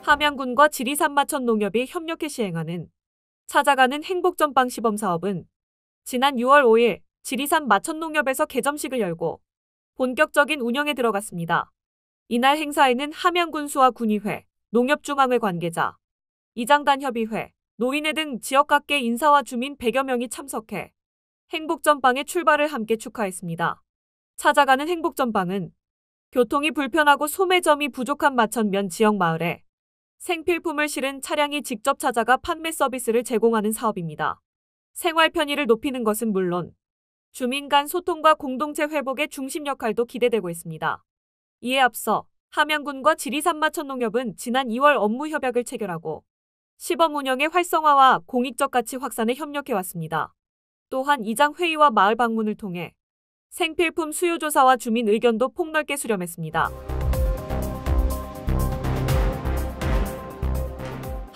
함양군과 지리산 마천농협이 협력해 시행하는 찾아가는 행복전빵 시범사업은 지난 6월 5일 지리산 마천농협에서 개점식을 열고 본격적인 운영에 들어갔습니다. 이날 행사에는 함양군수와 군의회, 농협중앙회 관계자, 이장단협의회, 노인회 등 지역 각계 인사와 주민 100여 명이 참석해 행복전빵의 출발을 함께 축하했습니다. 찾아가는 행복전빵은 교통이 불편하고 소매점이 부족한 마천면 지역 마을에 생필품을 실은 차량이 직접 찾아가 판매 서비스를 제공하는 사업입니다. 생활 편의를 높이는 것은 물론 주민 간 소통과 공동체 회복의 중심 역할도 기대되고 있습니다. 이에 앞서 함양군과 지리산 마천농협은 지난 2월 업무 협약을 체결하고 시범 운영의 활성화와 공익적 가치 확산에 협력해왔습니다. 또한 이장 회의와 마을 방문을 통해 생필품 수요 조사와 주민 의견도 폭넓게 수렴했습니다.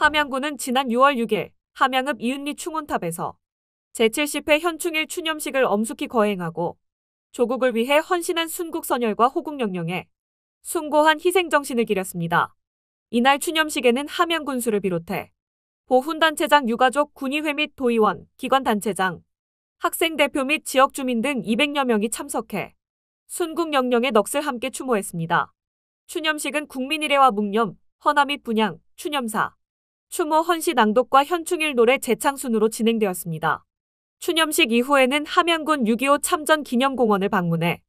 함양군은 지난 6월 6일 함양읍 이은리 충원탑에서 제70회 현충일 추념식을 엄숙히 거행하고 조국을 위해 헌신한 순국선열과 호국영령에 숭고한 희생정신을 기렸습니다. 이날 추념식에는 함양군수를 비롯해 보훈단체장 유가족 군의회 및 도의원, 기관단체장, 학생대표 및 지역주민 등 200여 명이 참석해 순국영령의 넋을 함께 추모했습니다. 추념식은 국민일해와 묵념, 헌화 및 분향, 추념사, 추모 헌시 낭독과 현충일 노래 재창 순으로 진행되었습니다. 추념식 이후에는 함양군 6.25 참전기념공원을 방문해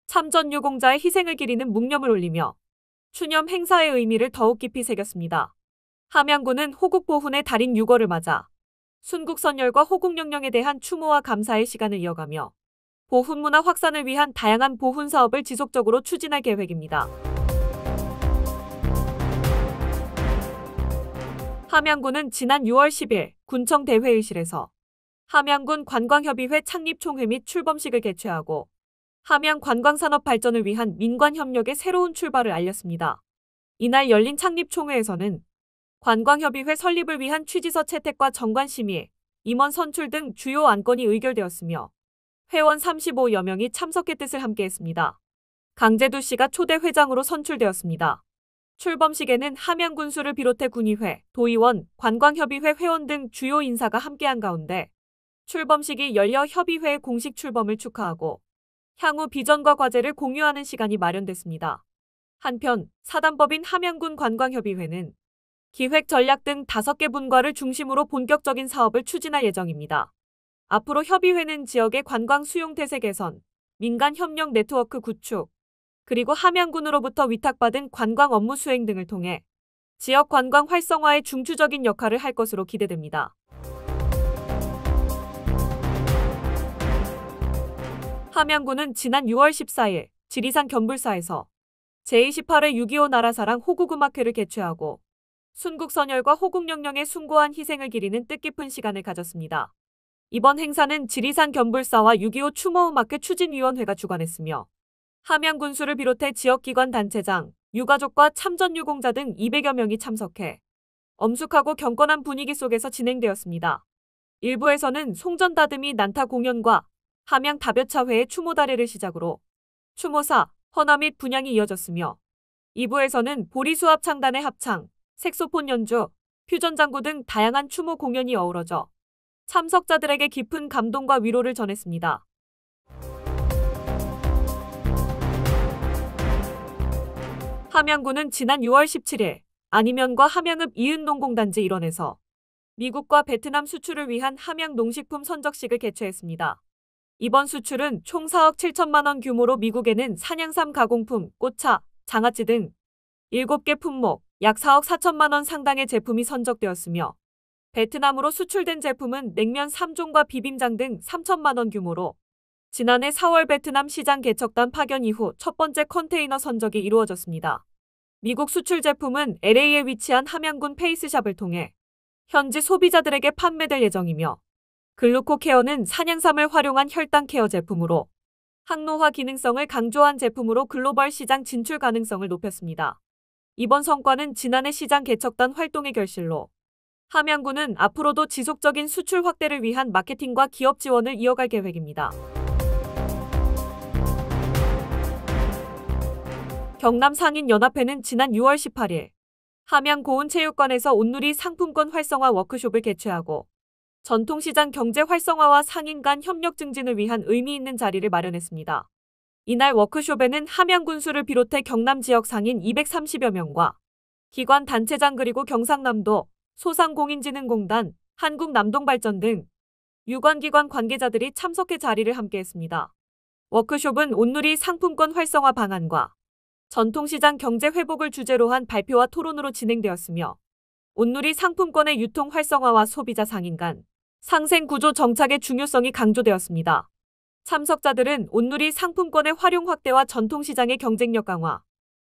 참전 유공자의 희생을 기리는 묵념을 올리며 추념 행사의 의미를 더욱 깊이 새겼습니다. 함양군은 호국보훈의 달인 6월을 맞아 순국선열과 호국영령에 대한 추모와 감사의 시간을 이어가며 보훈문화 확산을 위한 다양한 보훈사업을 지속적으로 추진할 계획입니다. 함양군은 지난 6월 10일 군청 대회의실에서 함양군 관광협의회 창립총회 및 출범식을 개최하고 함양 관광산업 발전을 위한 민관협력의 새로운 출발을 알렸습니다. 이날 열린 창립총회에서는 관광협의회 설립을 위한 취지서 채택과 정관심의, 임원 선출 등 주요 안건이 의결되었으며 회원 35여 명이 참석해 뜻을 함께했습니다. 강재두 씨가 초대 회장으로 선출되었습니다. 출범식에는 함양군수를 비롯해 군의회, 도의원, 관광협의회 회원 등 주요 인사가 함께한 가운데 출범식이 열려 협의회의 공식 출범을 축하하고 향후 비전과 과제를 공유하는 시간이 마련됐습니다. 한편 사단법인 함양군 관광협의회는 기획 전략 등 5개 분과를 중심으로 본격적인 사업을 추진할 예정입니다. 앞으로 협의회는 지역의 관광 수용 태세 개선, 민간 협력 네트워크 구축, 그리고 함양군으로부터 위탁받은 관광 업무 수행 등을 통해 지역 관광 활성화에 중추적인 역할을 할 것으로 기대됩니다. 함양군은 지난 6월 14일 지리산 견불사에서 제28회 6.25 나라사랑 호국음악회를 개최하고 순국선열과 호국영령의 숭고한 희생을 기리는 뜻깊은 시간을 가졌습니다. 이번 행사는 지리산 견불사와 6.25 추모음악회 추진위원회가 주관했으며 함양군수를 비롯해 지역기관 단체장, 유가족과 참전유공자 등 200여 명이 참석해 엄숙하고 경건한 분위기 속에서 진행되었습니다. 일부에서는 송전다듬이 난타 공연과 함양 다벼차회의 추모다례를 시작으로 추모사, 헌화 및 분향이 이어졌으며 2부에서는 보리수합 창단의 합창, 색소폰 연주, 퓨전장구 등 다양한 추모 공연이 어우러져 참석자들에게 깊은 감동과 위로를 전했습니다. 함양군은 지난 6월 17일 안이면과 함양읍 이은농공단지 일원에서 미국과 베트남 수출을 위한 함양 농식품 선적식을 개최했습니다. 이번 수출은 총 4억 7천만 원 규모로 미국에는 산양삼 가공품, 꽃차, 장아찌 등 7개 품목, 약 4억 4천만 원 상당의 제품이 선적되었으며 베트남으로 수출된 제품은 냉면 3종과 비빔장 등 3천만 원 규모로 지난해 4월 베트남 시장 개척단 파견 이후 첫 번째 컨테이너 선적이 이루어졌습니다. 미국 수출 제품은 LA에 위치한 함양군 페이스샵을 통해 현지 소비자들에게 판매될 예정이며 글루코케어는 산양삼을 활용한 혈당 케어 제품으로 항노화 기능성을 강조한 제품으로 글로벌 시장 진출 가능성을 높였습니다. 이번 성과는 지난해 시장 개척단 활동의 결실로 함양군은 앞으로도 지속적인 수출 확대를 위한 마케팅과 기업 지원을 이어갈 계획입니다. 경남상인연합회는 지난 6월 18일 함양고운체육관에서 온누리 상품권 활성화 워크숍을 개최하고 전통시장 경제 활성화와 상인 간 협력 증진을 위한 의미 있는 자리를 마련했습니다. 이날 워크숍에는 함양군수를 비롯해 경남 지역 상인 230여 명과 기관 단체장 그리고 경상남도 소상공인진흥공단, 한국남동발전 등 유관기관 관계자들이 참석해 자리를 함께했습니다. 워크숍은 온누리 상품권 활성화 방안과 전통시장 경제 회복을 주제로 한 발표와 토론으로 진행되었으며 온누리 상품권의 유통 활성화와 소비자 상인 간 상생 구조 정착의 중요성이 강조되었습니다. 참석자들은 온누리 상품권의 활용 확대와 전통시장의 경쟁력 강화,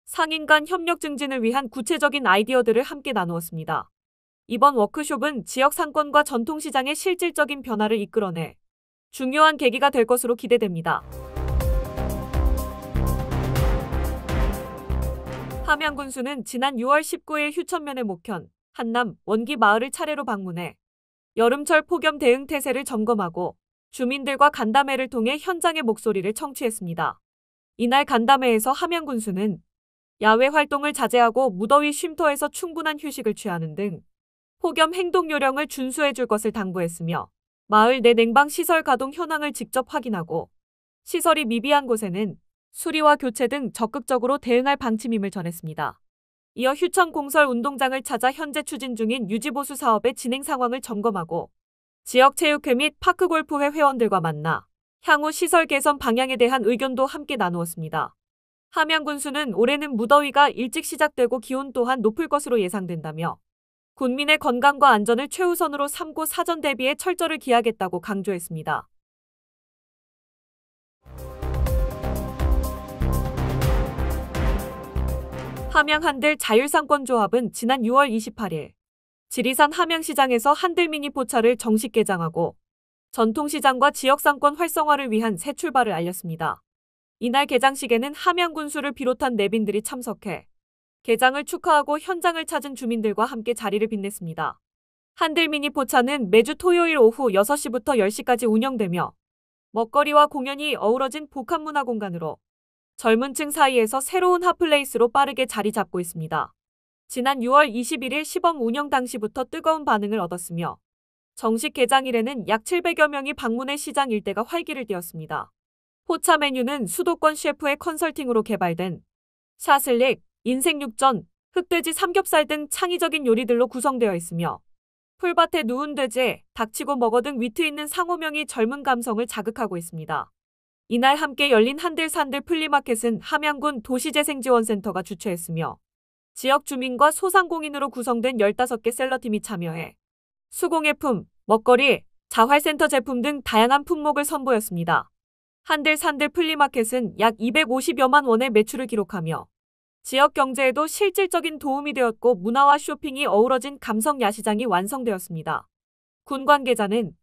상인 간 협력 증진을 위한 구체적인 아이디어들을 함께 나누었습니다. 이번 워크숍은 지역 상권과 전통시장의 실질적인 변화를 이끌어내 중요한 계기가 될 것으로 기대됩니다. 함양군수는 지난 6월 19일 휴천면의 목현, 한남, 원기 마을을 차례로 방문해 여름철 폭염 대응 태세를 점검하고 주민들과 간담회를 통해 현장의 목소리를 청취했습니다. 이날 간담회에서 함양군수는 야외 활동을 자제하고 무더위 쉼터에서 충분한 휴식을 취하는 등 폭염 행동 요령을 준수해 줄 것을 당부했으며 마을 내 냉방시설 가동 현황을 직접 확인하고 시설이 미비한 곳에는 수리와 교체 등 적극적으로 대응할 방침임을 전했습니다. 이어 휴천 공설 운동장을 찾아 현재 추진 중인 유지보수 사업의 진행 상황을 점검하고 지역체육회 및 파크골프회 회원들과 만나 향후 시설 개선 방향에 대한 의견도 함께 나누었습니다. 함양군수는 올해는 무더위가 일찍 시작되고 기온 또한 높을 것으로 예상된다며 군민의 건강과 안전을 최우선으로 삼고 사전 대비에 철저를 기하겠다고 강조했습니다. 함양한들 자율상권조합은 지난 6월 28일 지리산 함양시장에서 한들미니 포차를 정식 개장하고 전통시장과 지역상권 활성화를 위한 새 출발을 알렸습니다. 이날 개장식에는 함양군수를 비롯한 내빈들이 참석해 개장을 축하하고 현장을 찾은 주민들과 함께 자리를 빛냈습니다. 한들미니 포차는 매주 토요일 오후 6시부터 10시까지 운영되며 먹거리와 공연이 어우러진 복합문화 공간으로 젊은 층 사이에서 새로운 핫플레이스로 빠르게 자리 잡고 있습니다. 지난 6월 21일 시범 운영 당시부터 뜨거운 반응을 얻었으며 정식 개장일에는 약 700여 명이 방문해 시장 일대가 활기를 띠었습니다. 포차 메뉴는 수도권 셰프의 컨설팅으로 개발된 샤슬릭, 인생육전, 흑돼지 삼겹살 등 창의적인 요리들로 구성되어 있으며 풀밭에 누운 돼지, 닥치고 먹어 등 위트 있는 상호명이 젊은 감성을 자극하고 있습니다. 이날 함께 열린 한들산들 플리마켓은 함양군 도시재생지원센터가 주최했으며 지역 주민과 소상공인으로 구성된 15개 셀러팀이 참여해 수공예품, 먹거리, 자활센터 제품 등 다양한 품목을 선보였습니다. 한들산들 플리마켓은 약 250여만 원의 매출을 기록하며 지역 경제에도 실질적인 도움이 되었고 문화와 쇼핑이 어우러진 감성 야시장이 완성되었습니다. 군 관계자는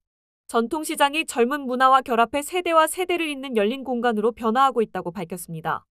전통시장이 젊은 문화와 결합해 세대와 세대를 잇는 열린 공간으로 변화하고 있다고 밝혔습니다.